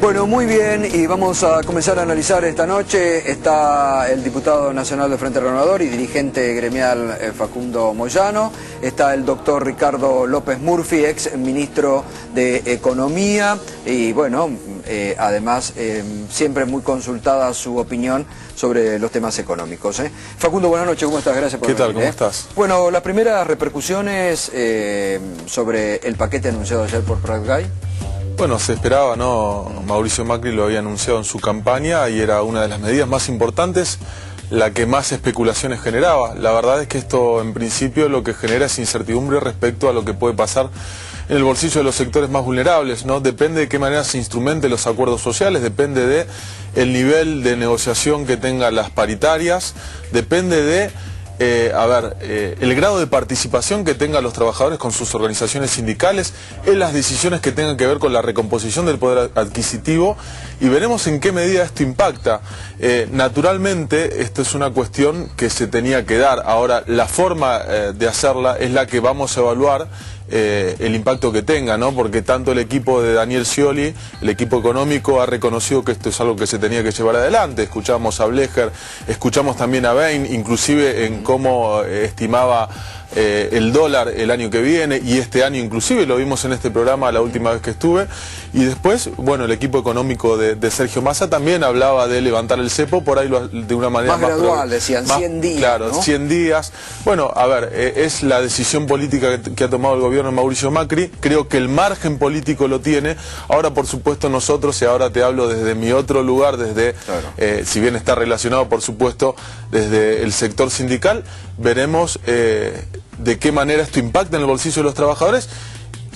Bueno, muy bien, y vamos a comenzar a analizar esta noche. Está el diputado nacional de Frente Renovador y dirigente gremial Facundo Moyano. Está el doctor Ricardo López Murphy, ex ministro de Economía. Y bueno, además siempre muy consultada su opinión sobre los temas económicos. Facundo, buenas noches, ¿cómo estás? Gracias por venir. ¿Qué tal? ¿Cómo estás? Bueno, las primeras repercusiones sobre el paquete anunciado ayer por Prat-Gay. Bueno, se esperaba, ¿no? Mauricio Macri lo había anunciado en su campaña y era una de las medidas más importantes, la que más especulaciones generaba. La verdad es que esto, en principio, lo que genera es incertidumbre respecto a lo que puede pasar en el bolsillo de los sectores más vulnerables, ¿no? Depende de qué manera se instrumenten los acuerdos sociales, depende de el nivel de negociación que tengan las paritarias, depende de el grado de participación que tengan los trabajadores con sus organizaciones sindicales en las decisiones que tengan que ver con la recomposición del poder adquisitivo, y veremos en qué medida esto impacta. Naturalmente, esto es una cuestión que se tenía que dar. Ahora, la forma de hacerla es la que vamos a evaluar el impacto que tenga, ¿no? Porque tanto el equipo de Daniel Scioli, el equipo económico, ha reconocido que esto es algo que se tenía que llevar adelante. Escuchamos a Blecher, escuchamos también a Bain, inclusive en cómo estimaba el dólar el año que viene y este año, inclusive lo vimos en este programa la última vez que estuve. Y después, bueno, el equipo económico de Sergio Massa también hablaba de levantar el cepo, por ahí de una manera más gradual, decían, 100 días. Claro, ¿no? 100 días. Bueno, a ver, es la decisión política que ha tomado el gobierno de Mauricio Macri. Creo que el margen político lo tiene. Ahora, por supuesto, nosotros, y ahora te hablo desde mi otro lugar, desde, claro, si bien está relacionado, por supuesto, desde el sector sindical, veremos de qué manera esto impacta en el bolsillo de los trabajadores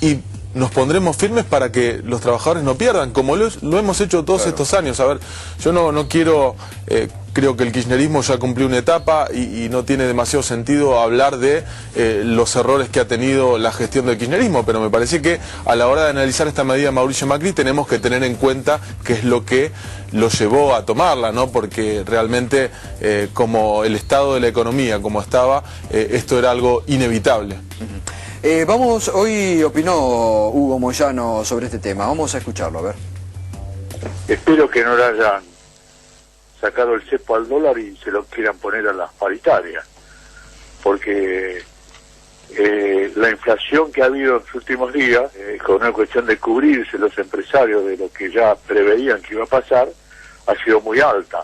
y nos pondremos firmes para que los trabajadores no pierdan, como lo hemos hecho todos estos años. A ver, yo no quiero, creo que el kirchnerismo ya cumplió una etapa y no tiene demasiado sentido hablar de los errores que ha tenido la gestión del kirchnerismo, pero me parece que a la hora de analizar esta medida de Mauricio Macri tenemos que tener en cuenta qué es lo que lo llevó a tomarla, ¿no? Porque realmente como el estado de la economía, como estaba, esto era algo inevitable. Hoy opinó Hugo Moyano sobre este tema, vamos a escucharlo, a ver. Espero que no le hayan sacado el cepo al dólar y se lo quieran poner a las paritarias, porque la inflación que ha habido en los últimos días, con una cuestión de cubrirse los empresarios de lo que ya preveían que iba a pasar, ha sido muy alta.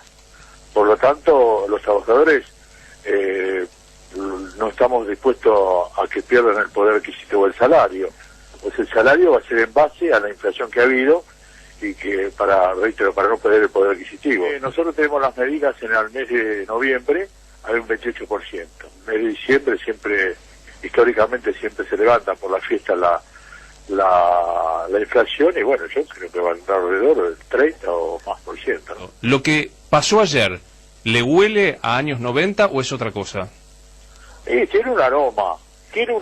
Por lo tanto, los trabajadores no estamos dispuestos a que pierdan el poder adquisitivo del salario. Pues el salario va a ser en base a la inflación que ha habido y que, reitero, para no perder el poder adquisitivo. Nosotros tenemos las medidas en el mes de noviembre, hay un 28%. En el mes de diciembre siempre, históricamente siempre se levanta por la fiesta la inflación, y bueno, yo creo que va a estar alrededor del 30 o más por ciento, ¿no? ¿Lo que pasó ayer le huele a años 90 o es otra cosa? Tiene un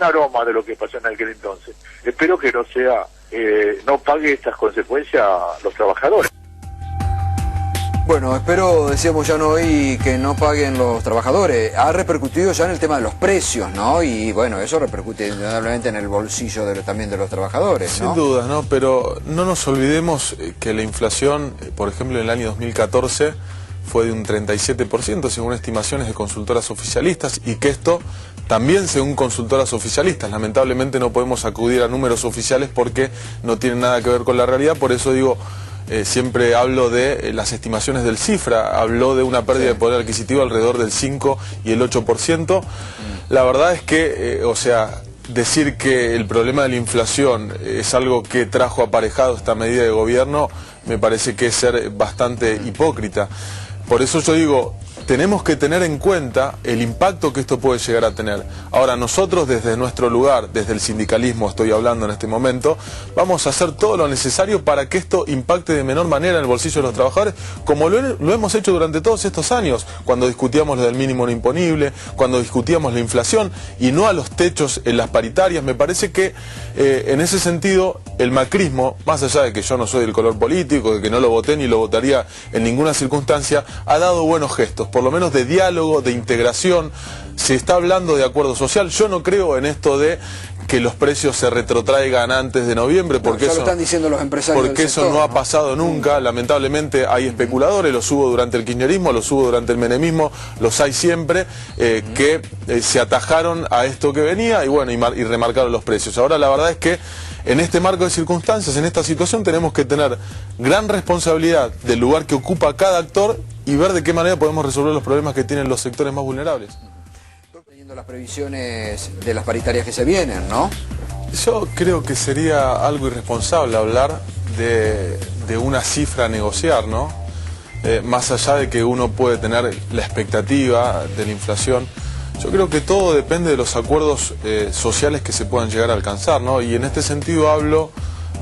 aroma de lo que pasó en aquel entonces. Espero que no sea, no pague estas consecuencias a los trabajadores. Bueno, espero, decíamos ya hoy, que no paguen los trabajadores. Ha repercutido ya en el tema de los precios, ¿no? Y bueno, eso repercute indudablemente en el bolsillo también de los trabajadores, ¿no? Sin duda, ¿no? Pero no nos olvidemos que la inflación, por ejemplo, en el año 2014... fue de un 37% según estimaciones de consultoras oficialistas, y que esto también según consultoras oficialistas. Lamentablemente no podemos acudir a números oficiales porque no tienen nada que ver con la realidad. Por eso digo, siempre hablo de las estimaciones del Cifra, habló de una pérdida de poder adquisitivo alrededor del 5 y el 8%. La verdad es que, decir que el problema de la inflación es algo que trajo aparejado esta medida de gobierno, me parece que es ser bastante hipócrita. Por eso yo digo, tenemos que tener en cuenta el impacto que esto puede llegar a tener. Ahora, nosotros desde nuestro lugar, desde el sindicalismo estoy hablando en este momento, vamos a hacer todo lo necesario para que esto impacte de menor manera en el bolsillo de los trabajadores, como lo hemos hecho durante todos estos años, cuando discutíamos lo del mínimo no imponible, cuando discutíamos la inflación y no a los techos en las paritarias. Me parece que en ese sentido el macrismo, más allá de que yo no soy del color político, de que no lo voté ni lo votaría en ninguna circunstancia, ha dado buenos gestos, por lo menos de diálogo, de integración. Se está hablando de acuerdo social. Yo no creo en esto de que los precios se retrotraigan antes de noviembre, porque ya eso, lo están diciendo los empresarios porque del eso sector, no ha pasado nunca. Lamentablemente hay especuladores, los hubo durante el kirchnerismo, los hubo durante el menemismo, los hay siempre, que se atajaron a esto que venía y bueno, y remarcaron los precios. Ahora la verdad es que en este marco de circunstancias, en esta situación, tenemos que tener gran responsabilidad del lugar que ocupa cada actor y ver de qué manera podemos resolver los problemas que tienen los sectores más vulnerables. Teniendo las previsiones de las paritarias que se vienen, ¿no? Yo creo que sería algo irresponsable hablar de una cifra a negociar, ¿no? Más allá de que uno puede tener la expectativa de la inflación, yo creo que todo depende de los acuerdos sociales que se puedan llegar a alcanzar, ¿no? Y en este sentido hablo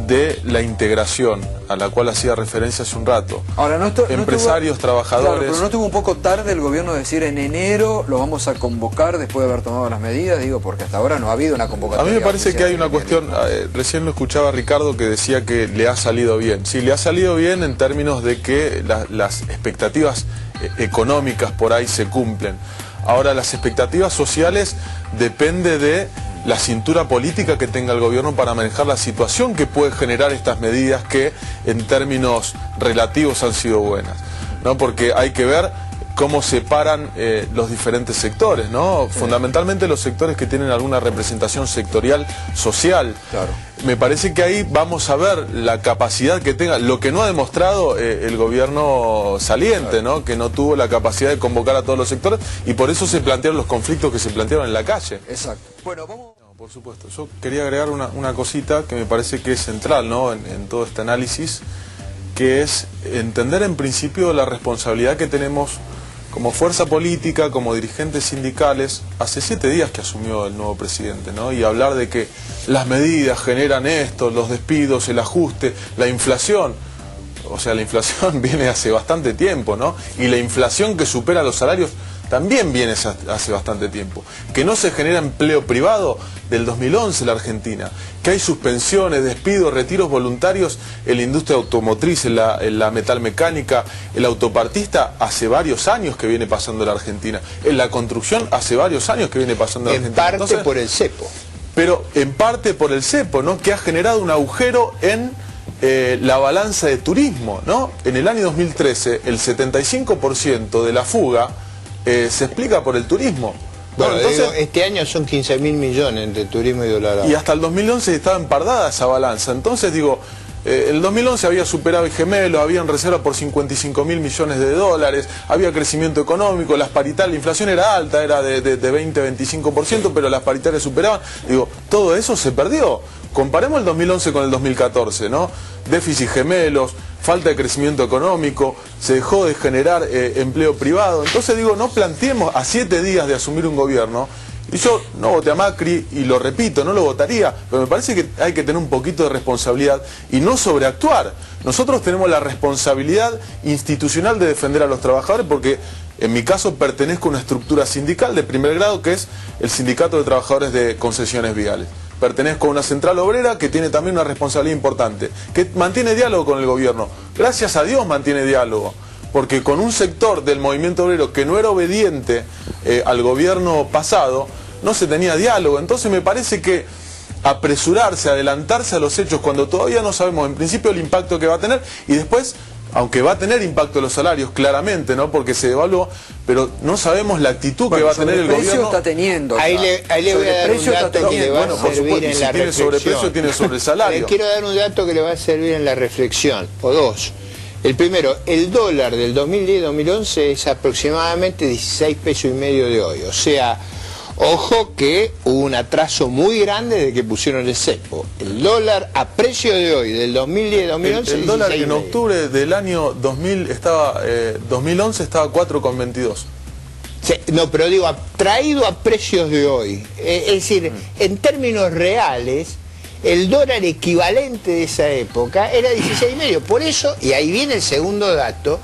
de la integración, a la cual hacía referencia hace un rato. Ahora, empresarios, trabajadores... Claro, pero no estuvo un poco tarde el gobierno decir en enero lo vamos a convocar después de haber tomado las medidas, digo, porque hasta ahora no ha habido una convocatoria. A mí me parece que hay una cuestión, recién lo escuchaba Ricardo que decía que le ha salido bien. Sí, le ha salido bien en términos de que las expectativas económicas por ahí se cumplen. Ahora, las expectativas sociales depende de la cintura política que tenga el gobierno para manejar la situación que puede generar estas medidas que en términos relativos han sido buenas, ¿no? Porque hay que ver cómo separan los diferentes sectores, ¿no? Sí. Fundamentalmente los sectores que tienen alguna representación sectorial social. Claro. Me parece que ahí vamos a ver la capacidad que tenga, lo que no ha demostrado el gobierno saliente, ¿no? Que no tuvo la capacidad de convocar a todos los sectores y por eso se plantearon los conflictos que se plantearon en la calle. Exacto. Bueno, vamos... No, por supuesto. Yo quería agregar una cosita que me parece que es central, ¿no? en todo este análisis, que es entender en principio la responsabilidad que tenemos como fuerza política, como dirigentes sindicales. Hace 7 días que asumió el nuevo presidente, ¿no? Y hablar de que las medidas generan esto, los despidos, el ajuste, la inflación. O sea, la inflación viene hace bastante tiempo, ¿no? Y la inflación que supera los salarios también viene hace bastante tiempo. Que no se genera empleo privado del 2011 en la Argentina. Que hay suspensiones, despidos, retiros voluntarios en la industria automotriz, en la metalmecánica, el autopartista, hace varios años que viene pasando en la Argentina. En la construcción, hace varios años que viene pasando en la Argentina. En parte entonces, por el cepo. Pero en parte por el cepo, ¿no? Que ha generado un agujero en la balanza de turismo, ¿no? En el año 2013, el 75% de la fuga se explica por el turismo. Bueno, entonces, este año son 15.000 millones entre turismo y dólar. Y hasta el 2011 estaba empardada esa balanza. Entonces digo, el 2011 había superado el gemelo, habían reservas por 55.000 millones de dólares, había crecimiento económico, las paritarias, la inflación era alta, era de 20-25%, pero las paritarias superaban. Digo, todo eso se perdió. Comparemos el 2011 con el 2014, ¿no? Déficit gemelos, falta de crecimiento económico, se dejó de generar empleo privado. Entonces digo, no planteemos a 7 días de asumir un gobierno, y yo no voté a Macri, y lo repito, no lo votaría, pero me parece que hay que tener un poquito de responsabilidad y no sobreactuar. Nosotros tenemos la responsabilidad institucional de defender a los trabajadores porque en mi caso pertenezco a una estructura sindical de primer grado que es el Sindicato de Trabajadores de Concesiones Viales. Pertenezco a una central obrera que tiene también una responsabilidad importante, que mantiene diálogo con el gobierno. Gracias a Dios mantiene diálogo, porque con un sector del movimiento obrero que no era obediente al gobierno pasado, no se tenía diálogo. Entonces me parece que apresurarse, adelantarse a los hechos cuando todavía no sabemos en principio el impacto que va a tener y después, aunque va a tener impacto en los salarios, claramente, ¿no? Porque se devaluó, pero no sabemos la actitud que va a tener el gobierno. Está teniendo. Ahí le voy a dar un dato que le va a servir en la reflexión. Tiene sobreprecio, tiene sobre el salario. Le quiero dar un dato que le va a servir en la reflexión, o dos. El primero, el dólar del 2010-2011 es aproximadamente 16,5 pesos de hoy. O sea, ojo que hubo un atraso muy grande de que pusieron el cepo. El dólar a precio de hoy, del 2010-2011... El dólar en octubre del año 2011 estaba 4,22. Sí, no, pero digo, traído a precios de hoy. Es decir, en términos reales, el dólar equivalente de esa época era 16,5. Por eso, y ahí viene el segundo dato,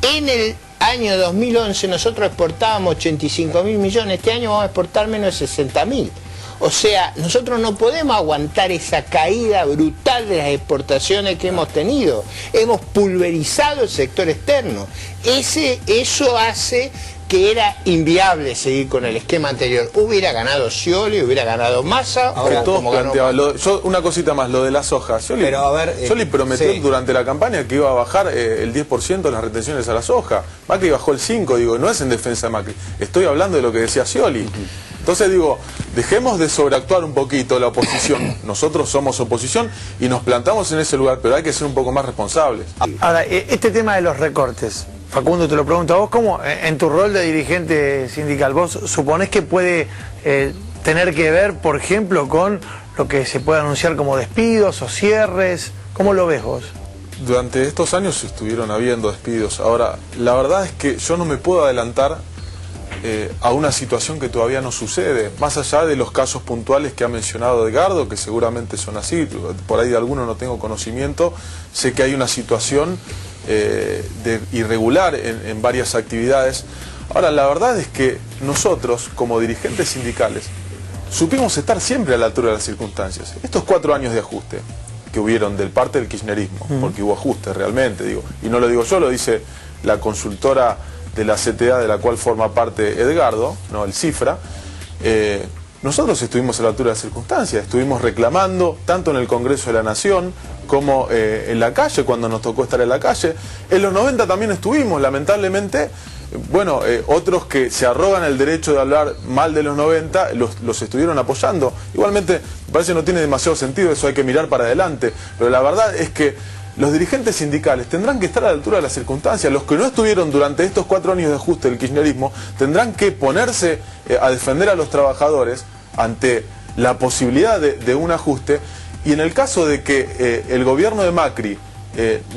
en el año 2011 nosotros exportábamos 85.000 millones, este año vamos a exportar menos de 60.000. O sea, nosotros no podemos aguantar esa caída brutal de las exportaciones que hemos tenido. Hemos pulverizado el sector externo. Eso hace que era inviable seguir con el esquema anterior. Hubiera ganado Scioli, hubiera ganado Massa. Ahora, todos planteaban, una cosita más, lo de la soja. Scioli prometió durante la campaña que iba a bajar el 10% de las retenciones a la soja. Macri bajó el 5%, digo, no es en defensa de Macri. Estoy hablando de lo que decía Scioli. Entonces digo, dejemos de sobreactuar un poquito la oposición. Nosotros somos oposición y nos plantamos en ese lugar, pero hay que ser un poco más responsables. Ahora, este tema de los recortes, Facundo, te lo pregunto a vos, ¿cómo en tu rol de dirigente sindical, vos suponés que puede tener que ver, por ejemplo, con lo que se puede anunciar como despidos o cierres? ¿Cómo lo ves vos? Durante estos años estuvieron habiendo despidos. Ahora, la verdad es que yo no me puedo adelantar a una situación que todavía no sucede, más allá de los casos puntuales que ha mencionado Edgardo, que seguramente son así, por ahí de alguno no tengo conocimiento. Sé que hay una situación irregular en varias actividades. Ahora, la verdad es que nosotros, como dirigentes sindicales, supimos estar siempre a la altura de las circunstancias. Estos 4 años de ajuste que hubieron del parte del kirchnerismo, porque hubo ajuste realmente, digo, y no lo digo yo, lo dice la consultora de la CTA de la cual forma parte Edgardo, no, el Cifra. Nosotros estuvimos a la altura de las circunstancias, estuvimos reclamando tanto en el Congreso de la Nación como en la calle, cuando nos tocó estar en la calle. En los 90 también estuvimos, lamentablemente, bueno, otros que se arrogan el derecho de hablar mal de los 90, los estuvieron apoyando. Igualmente, me parece que no tiene demasiado sentido, eso hay que mirar para adelante, pero la verdad es que los dirigentes sindicales tendrán que estar a la altura de las circunstancias. Los que no estuvieron durante estos 4 años de ajuste del kirchnerismo tendrán que ponerse a defender a los trabajadores ante la posibilidad de un ajuste. Y en el caso de que el gobierno de Macri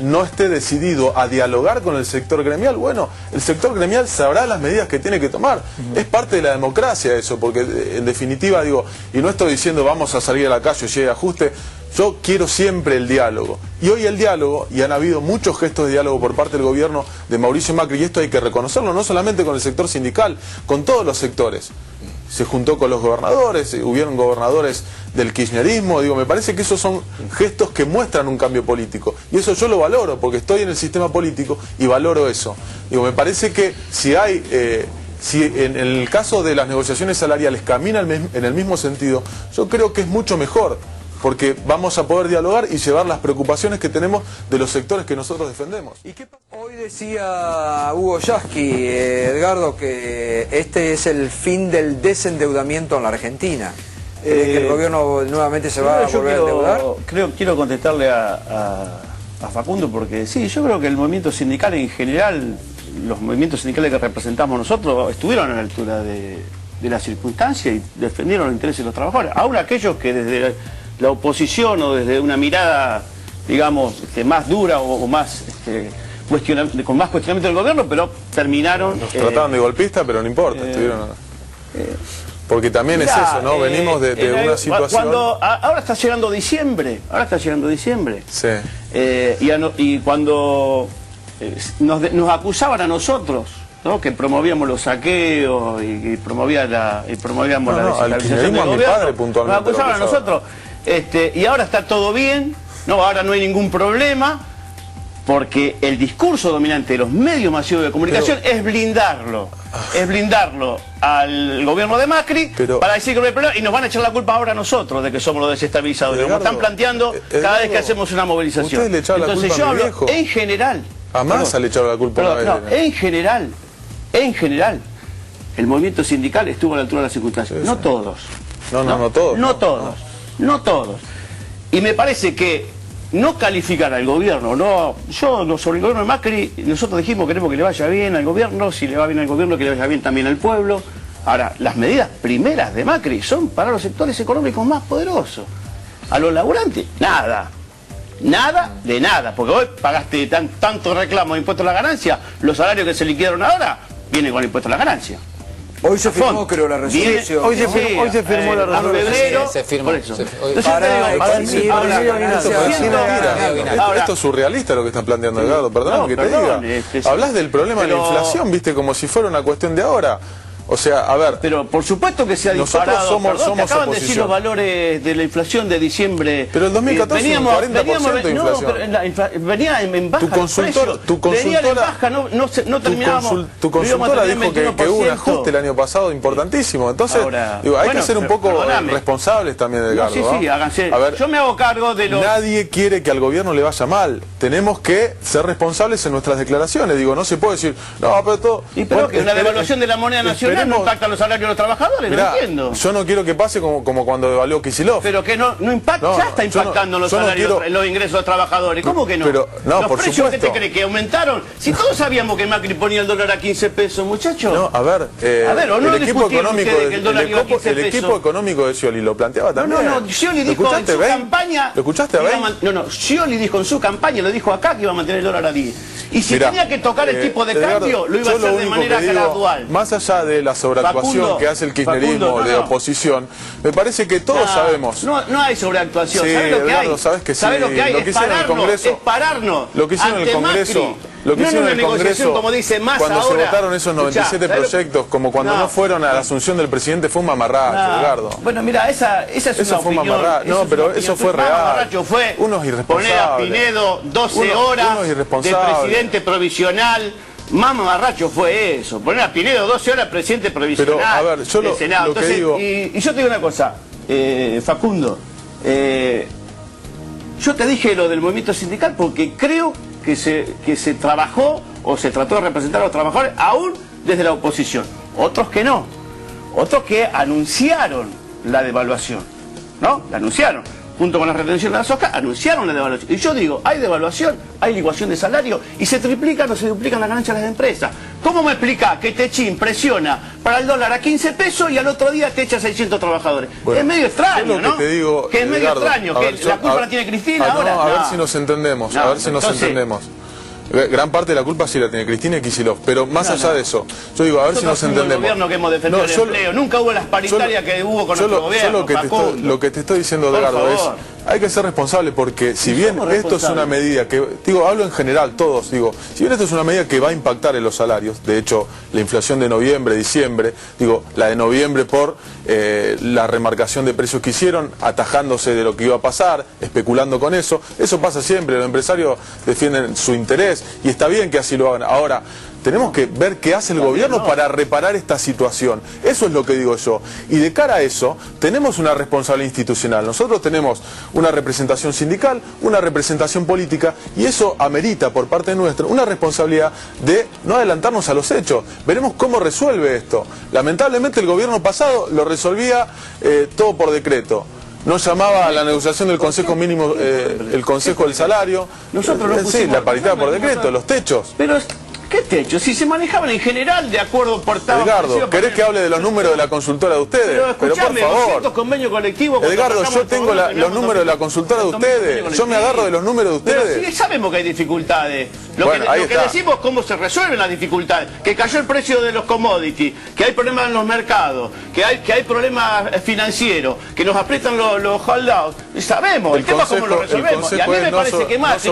no esté decidido a dialogar con el sector gremial, bueno, el sector gremial sabrá las medidas que tiene que tomar. Es parte de la democracia eso, porque en definitiva digo, y no estoy diciendo vamos a salir a la calle y llegue ajuste. Yo quiero siempre el diálogo. Y hoy el diálogo, y han habido muchos gestos de diálogo por parte del gobierno de Mauricio Macri, y esto hay que reconocerlo, no solamente con el sector sindical, con todos los sectores. Se juntó con los gobernadores, hubieron gobernadores del kirchnerismo, digo, me parece que esos son gestos que muestran un cambio político. Y eso yo lo valoro, porque estoy en el sistema político y valoro eso. Digo, me parece que si en el caso de las negociaciones salariales camina en el mismo sentido, yo creo que es mucho mejor, porque vamos a poder dialogar y llevar las preocupaciones que tenemos de los sectores que nosotros defendemos. Hoy decía Hugo Yasky, Edgardo, que este es el fin del desendeudamiento en la Argentina. ¿Crees que el gobierno nuevamente se va a volver a endeudar? Quiero contestarle a Facundo, porque sí, yo creo que el movimiento sindical en general, los movimientos sindicales que representamos nosotros, estuvieron a la altura de la circunstancia y defendieron los intereses de los trabajadores. Aún aquellos que desde la oposición o desde una mirada, digamos, más dura o más con más cuestionamiento del gobierno, pero terminaron... Nos trataban de golpista, pero no importa, estuvieron... porque también es eso, ¿no? Venimos de una situación... Ahora está llegando diciembre, Sí. Y cuando nos acusaban a nosotros, ¿no?, que promovíamos los saqueos y promovíamos la desestabilización del gobierno, nos acusaban a nosotros, y ahora está todo bien, no, ahora no hay ningún problema, porque el discurso dominante de los medios masivos de comunicación es blindarlo al gobierno de Macri, para decir que no hay problema, y nos van a echar la culpa ahora a nosotros de que somos los desestabilizadores, como están planteando cada vez que hacemos una movilización. Ustedes le echaron la culpa a mi viejo. En general, a Massa le echaron la culpa una vez. en general, el movimiento sindical estuvo a la altura de las circunstancias. Sí, no sí. todos. No todos. Y me parece que no calificar al gobierno, sobre el gobierno de Macri, nosotros dijimos que queremos que le vaya bien al gobierno, si le va bien al gobierno, que le vaya bien también al pueblo. Ahora, las medidas primeras de Macri son para los sectores económicos más poderosos. A los laburantes, nada de nada, porque hoy pagaste tanto reclamo de impuestos a la ganancia, los salarios que se liquidaron ahora vienen con el impuesto a la ganancia. Hoy se firmó, creo, la resolución. Hoy se firmó la resolución. Febrero, se firmó. por eso. Esto es surrealista lo que están planteando, Edgardo, perdóname que te diga. Hablas del problema de la inflación, viste, como si fuera una cuestión de ahora. O sea, a ver... Pero por supuesto que se ha disparado. Somos te acaban de decir oposición. los valores de la inflación de diciembre. Pero el 2014 veníamos, un 40% de inflación. Venía en baja. Tu consultora dijo que hubo un ajuste el año pasado importantísimo. Entonces, ahora, digo, hay que ser un poco responsables también, Edgardo. Sí, háganse. A ver, yo me hago cargo de los... Nadie quiere que al gobierno le vaya mal. Tenemos que ser responsables en nuestras declaraciones. Digo, no se puede decir, no, pero todo... Y pero que una devaluación de la moneda nacional no impacta los salarios de los trabajadores, mirá, no entiendo. Yo no quiero que pase como cuando devaluó Kicillof. Pero que no impacta, ya está impactando los salarios, los ingresos de los trabajadores. ¿Cómo que no? Pero, no, los por precios supuesto. que te crees que aumentaron. Si todos sabíamos que Macri ponía el dólar a 15 pesos, muchachos. No, a ver, o no el equipo económico que el dólar iba a 15 pesos. El equipo económico de Scioli lo planteaba también. No, Scioli dijo en su campaña... ¿Lo escuchaste a Bain? Scioli dijo en su campaña, lo dijo acá, que iba a mantener el dólar a 10. Y si tenía que tocar el tipo de cambio, lo iba a hacer de manera gradual. Más allá de la sobreactuación que hace el kirchnerismo de oposición, me parece que todos sabemos. No hay sobreactuación. Sí, ¿Sabes lo que hay? Sabes que sí. ¿Sabes lo que hay? Lo que hicieron en el Congreso. Es pararnos. Lo que hicieron en el Congreso. Lo que hicieron en el Congreso, como dice Massa cuando ahora, se votaron esos 97 proyectos, como cuando no fueron a la asunción del presidente, fue un mamarracho, Edgardo. Bueno, mira, esa es una opinión. No, pero eso fue real. Mamarracho fue unos irresponsables. Poner a Pinedo 12 horas de presidente provisional. Más mamarracho fue eso, poner a Pinedo 12 horas presidente provisional. Pero, a ver, yo del Senado. Entonces, que digo... y yo te digo una cosa, Facundo, yo te dije lo del movimiento sindical porque creo que se trabajó o se trató de representar a los trabajadores aún desde la oposición. Otros que no. Otros que anunciaron la devaluación. ¿No? La anunciaron. Junto con la retención de la soja, anunciaron la devaluación. Y yo digo, hay devaluación, hay licuación de salario y se triplican o se duplican las ganancias de las empresas. ¿Cómo me explica que Techín presiona para el dólar a 15 pesos y al otro día te echa 600 trabajadores? Bueno, es medio extraño, ¿no? Que te digo, que es medio extraño, que la culpa la tiene Cristina ahora. No, a ver si nos entendemos, a ver si nos entendemos. Gran parte de la culpa sí la tiene Cristina y Kicillof, pero más allá de eso, yo digo, a ver si nos entendemos. El gobierno que hemos defendido el empleo, nunca hubo las paritarias que hubo con nuestro gobierno. Lo que te estoy diciendo, Edgardo, es hay que ser responsable porque si bien esto es una medida que, digo, hablo en general, todos, digo, si bien esto es una medida que va a impactar en los salarios, de hecho, la inflación de noviembre, diciembre, digo, la de noviembre por la remarcación de precios que hicieron, atajándose de lo que iba a pasar, especulando con eso pasa siempre, los empresarios defienden su interés y está bien que así lo hagan. Ahora, tenemos que ver qué hace el gobierno para reparar esta situación. Eso es lo que digo yo. Y de cara a eso, tenemos una responsabilidad institucional. Nosotros tenemos una representación sindical, una representación política, y eso amerita por parte nuestra una responsabilidad de no adelantarnos a los hechos. Veremos cómo resuelve esto. Lamentablemente el gobierno pasado lo resolvía todo por decreto. No llamaba a la negociación del Consejo Mínimo, el Consejo del Salario. Nosotros no pusimos, la paridad por decreto, los techos. Pero ¿qué techo? Si se manejaban en general de acuerdo por Edgardo, ¿querés que hable de los números de la consultora de ustedes? Pero por favor. Convenio colectivo, Edgardo, yo tengo los números de la consultora de ustedes. Yo me agarro de los números de ustedes. Pero sí sabemos que hay dificultades. Lo que decimos es cómo se resuelven las dificultades. Que cayó el precio de los commodities, que hay problemas en los mercados, que hay problemas financieros, que nos aprietan los holdouts. Sabemos, el tema es cómo lo resolvemos. Y a mí me parece que Macri...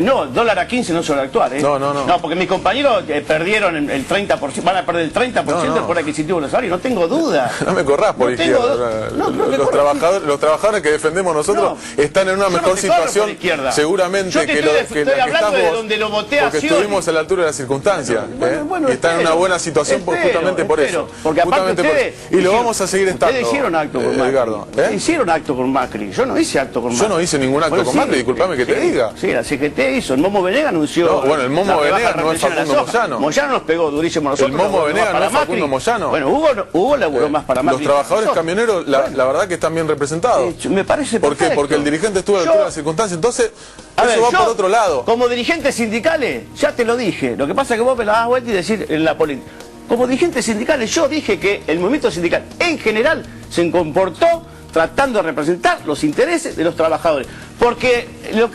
No, dólar a 15 no sobreactuar. No, porque mis compañeros perdieron el 30%, van a perder el 30% del poder adquisitivo de los salarios, no tengo duda. No me corrás por izquierda. Los trabajadores que defendemos nosotros están en una mejor situación seguramente que la que estamos, de donde lo voté a porque estuvimos a la altura de las circunstancias. Y están en una buena situación justamente por eso. Porque aparte y lo vamos a seguir estando. Ustedes hicieron acto con Macri. Edgardo, hicieron acto con Macri. Yo no hice acto con Macri. Yo no hice ningún acto con Macri, disculpame que te diga. Sí, la CGT hizo. El Momo Venegas anunció... Bueno, el Momo Venegas no es Facundo Moyano. Moyano nos pegó durísimo a nosotros. El Momo Venegas no es Facundo Moyano. Bueno, Hugo laburó más para Macri. Los trabajadores camioneros, la verdad que están bien representados. Me parece perfecto. ¿Por qué? Porque el dirigente estuvo a la altura de las circunstancias. Entonces, eso va por otro lado. Como dirigentes sindicales, ya te lo dije. Lo que pasa es que vos me la das vuelta y decir en la política. Como dirigentes sindicales, yo dije que el movimiento sindical en general se comportó tratando de representar los intereses de los trabajadores. Porque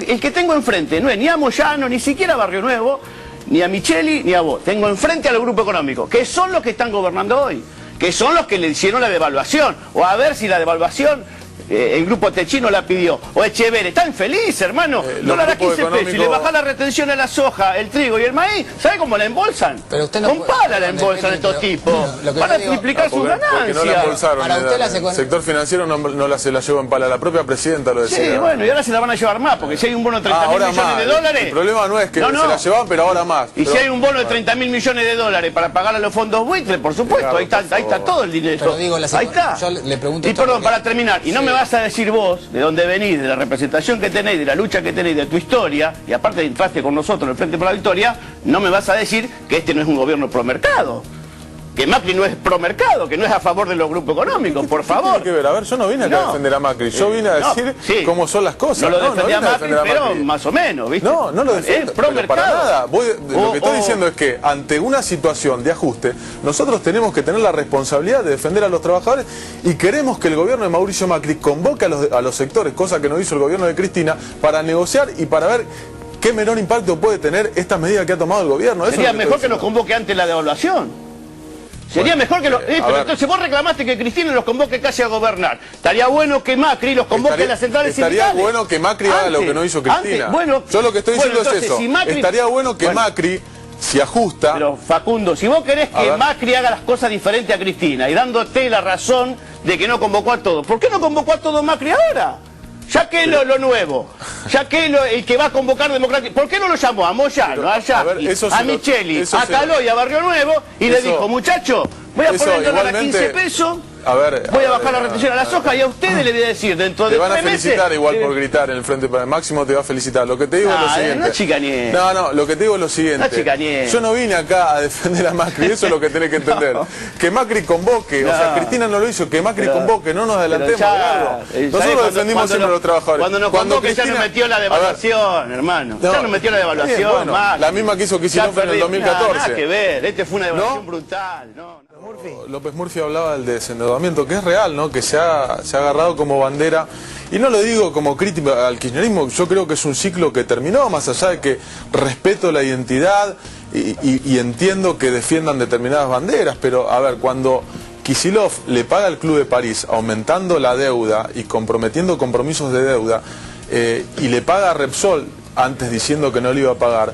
el que tengo enfrente no es ni a Moyano, ni siquiera a Barrio Nuevo, ni a Micheli, ni a vos. Tengo enfrente a los grupos económicos, que son los que están gobernando hoy, que son los que le hicieron la devaluación. O a ver si la devaluación el grupo Techino la pidió, o Echeverri, están felices, hermano. Dólar a 15 pesos y le baja la retención a la soja, el trigo y el maíz, ¿sabe cómo la embolsan? Pero usted no con pala la embolsan estos tipos, para triplicar sus ganancias. No la embolsaron, Para usted el sector financiero no se la llevó en pala, la propia presidenta lo decía. Sí, bueno, y ahora se la van a llevar más, porque si hay un bono de 30.000 millones de dólares... El problema no es que se la llevaban, pero ahora más. Y si hay un bono de 30.000 millones de dólares para pagar a los fondos buitres, por supuesto, ahí está todo el dinero. Pero digo, ahí está. Yo le pregunto... Y perdón, para terminar, y no me vas a decir vos, de dónde venís, de la representación que tenéis, de la lucha que tenéis, de tu historia, y aparte entraste con nosotros en el Frente por la Victoria, no me vas a decir que este no es un gobierno promercado. Que Macri no es promercado, que no es a favor de los grupos económicos, por favor. ¿Qué tiene que ver? A ver, yo no vine acá a defender a Macri, yo vine a decir cómo son las cosas. No lo defendía Macri, pero más o menos, ¿viste? No lo defiendo, pero para nada. Lo que estoy diciendo es que ante una situación de ajuste, nosotros tenemos que tener la responsabilidad de defender a los trabajadores y queremos que el gobierno de Mauricio Macri convoque a los sectores, cosa que no hizo el gobierno de Cristina, para negociar y para ver qué menor impacto puede tener esta medida que ha tomado el gobierno. Sería mejor que nos convoque antes la devaluación. Sería mejor que pero entonces vos reclamaste que Cristina los convoque casi a gobernar. Estaría bueno que Macri los convoque a las centrales sindicales. Estaría bueno que Macri haga lo que no hizo Cristina. Yo lo que estoy diciendo es eso. Si Macri, estaría bueno que Macri se ajusta. Pero Facundo, si vos querés que Macri haga las cosas diferentes a Cristina y dándote la razón de que no convocó a todos, ¿por qué no convocó a todo Macri ahora? Ya que lo nuevo, ya que el que va a convocar democrático, ¿por qué no lo llamó a Moyano, a Yasky, a Micheli, a Caló y a Barrio Nuevo y le dijo, muchacho, voy a poner el dólar a 15 pesos, voy a bajar la retención a la soja y a ustedes le voy a decir dentro de 3 meses... Te van a felicitar igual por gritar en el Frente para el Máximo, te va a felicitar. Lo que te digo es lo siguiente. No chicaneé. No, lo que te digo es lo siguiente. Yo no vine acá a defender a Macri, eso es lo que tenés que entender. Que Macri convoque, o sea, Cristina no lo hizo, que Macri convoque, no nos adelantemos. Nosotros defendimos siempre a los trabajadores. Cuando nos convoque ya nos metió la devaluación, hermano. Ya nos metió la devaluación, la misma que hizo Kicillof en el 2014. Nada que ver, fue una devaluación brutal. López Murphy hablaba del desendeudamiento, que es real, ¿no? Que se ha agarrado como bandera, y no lo digo como crítica al kirchnerismo, yo creo que es un ciclo que terminó, más allá de que respeto la identidad y entiendo que defiendan determinadas banderas, pero a ver, cuando Kicillof le paga al Club de París aumentando la deuda y comprometiendo compromisos de deuda, y le paga a Repsol antes diciendo que no le iba a pagar,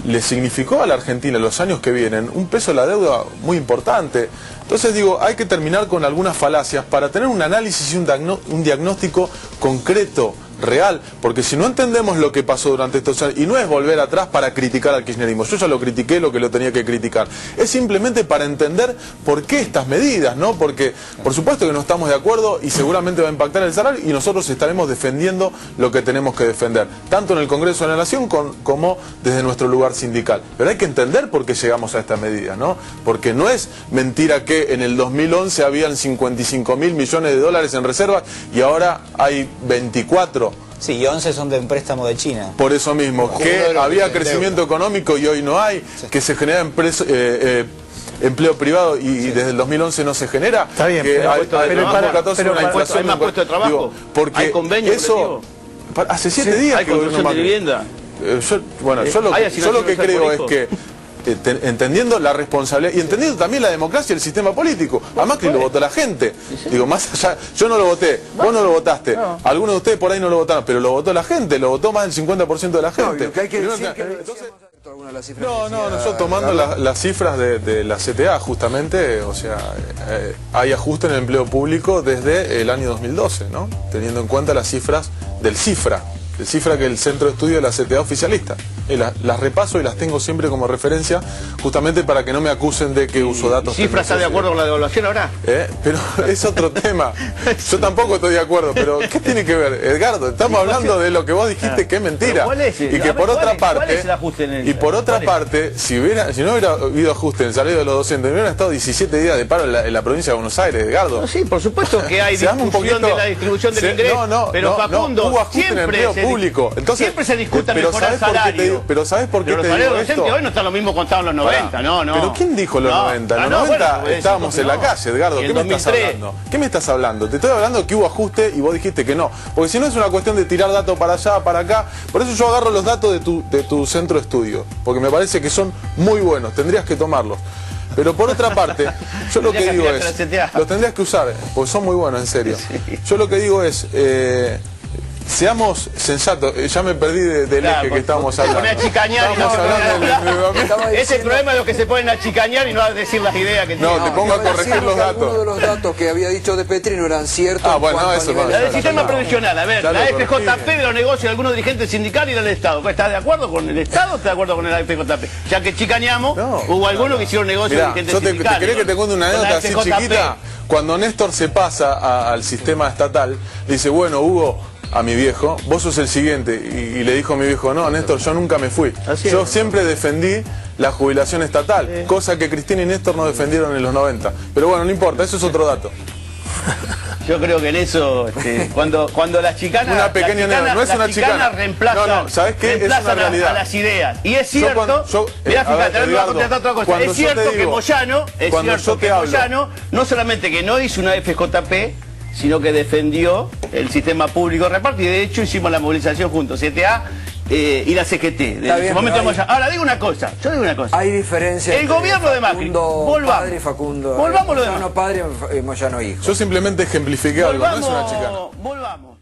le significó a la Argentina en los años que vienen un peso de la deuda muy importante. Entonces digo, hay que terminar con algunas falacias para tener un análisis y un diagnóstico concreto, real, porque si no entendemos lo que pasó durante estos años, y no es volver atrás para criticar al kirchnerismo, yo ya lo critiqué lo que lo tenía que criticar, es simplemente para entender por qué estas medidas, ¿no? Porque por supuesto que no estamos de acuerdo y seguramente va a impactar el salario y nosotros estaremos defendiendo lo que tenemos que defender, tanto en el Congreso de la Nación como desde nuestro lugar sindical. Pero hay que entender por qué llegamos a estas medidas, ¿no? Porque no es mentira que en el 2011 habían 55.000 millones de dólares en reservas y ahora hay 24. Sí, y 11 son de un préstamo de China. Por eso mismo, que había crecimiento económico y hoy no hay, que se genera empleo privado y desde el 2011 no se genera. Está bien, que hay más puestos de trabajo, digo, porque hay convenio eso hace 7 días hay construcción de vivienda. Yo lo que creo es que entendiendo la responsabilidad y entendiendo también la democracia y el sistema político. A Macri lo votó la gente. Digo, más allá, yo no lo voté, vos no lo votaste, algunos de ustedes por ahí no lo votaron, pero lo votó la gente, lo votó más del 50% de la gente. Yo tomando las cifras de la CTA justamente, o sea, hay ajuste en el empleo público desde el año 2012, ¿no? Teniendo en cuenta las cifras del CIFRA. El cifra que el centro de estudio de la CTA oficialista. Las repaso y las tengo siempre como referencia, justamente para que no me acusen de que uso datos. ¿Cifra está de acuerdo con la devaluación ahora? Pero es otro tema. Yo tampoco estoy de acuerdo, pero ¿qué tiene que ver, Edgardo? Estamos hablando de lo que vos dijiste que es mentira. ¿Cuál es? Y que por otra parte, ¿cuál es el ajuste en el... y por otra parte, si no hubiera habido ajuste en el salario de los docentes, hubieran estado 17 días de paro en la provincia de Buenos Aires, Edgardo. No, sí, por supuesto que hay discusión de la distribución del ingreso, pero Facundo, hubo ajuste en el empleo público. Entonces, siempre se discuta mejorar salario. Pero ¿sabés por qué los salarios docentes hoy no están lo mismo que estaban en los 90, no. ¿Pero quién dijo los 90? En los 90 estábamos en la calle, Edgardo. ¿Qué me estás hablando? ¿Qué me estás hablando? Te estoy hablando que hubo ajuste y vos dijiste que no. Porque si no es una cuestión de tirar datos para allá, para acá. Por eso yo agarro los datos de tu centro de estudio. Porque me parece que son muy buenos. Tendrías que tomarlos. Pero por otra parte, yo lo que digo es, la CTA. los tendrías que usar, porque son muy buenos, en serio. Yo lo que digo es, seamos sensatos. Ya me perdí del eje que estábamos hablando. Se pone a chicañar y no se pone Es el problema de los que se ponen a chicañar y no a decir las ideas que tienen. No, te pongo a corregir los datos. Algunos de los datos que había dicho De Petri no eran ciertos. Ah, bueno, eso La del sistema previsional, a ver, Ya la lo FJP corregí. de los negocios de algunos dirigentes sindicales y del Estado. ¿Estás de acuerdo con el Estado o estás de acuerdo con la FJP? Ya que chicañamos, hubo algunos que hicieron negocios de Mirá, dirigentes yo te sindicales. querés que te cuente una Con la anécdota así FJP. chiquita. Cuando Néstor se pasa al sistema estatal, dice, bueno, Hugo, a mi viejo, vos sos el siguiente. Y le dijo a mi viejo, no, Néstor, yo nunca me fui. Yo siempre defendí la jubilación estatal, cosa que Cristina y Néstor no defendieron en los 90. Pero bueno, no importa, eso es otro dato. Yo creo que en eso, cuando las chicanas, Una pequeña las no es una chicana. reemplazan, No, ¿sabés qué? Es reemplazan una realidad. a las ideas. Y es cierto, mirá, a ver, fíjate, ahora me voy a contestar otra cosa. cuando Es yo te cierto que digo, Moyano, no solamente que no hizo una FJP, sino que defendió el sistema público de reparto, y de hecho hicimos la movilización juntos, CTA y la CGT. Bien, Ahora digo una cosa, Hay diferencia el entre gobierno de Macri, Facundo padre y Facundo volvamos lo demás. Moyano padre y Moyano hijo. Yo simplemente ejemplifiqué algo, no es una chicana. Volvamos.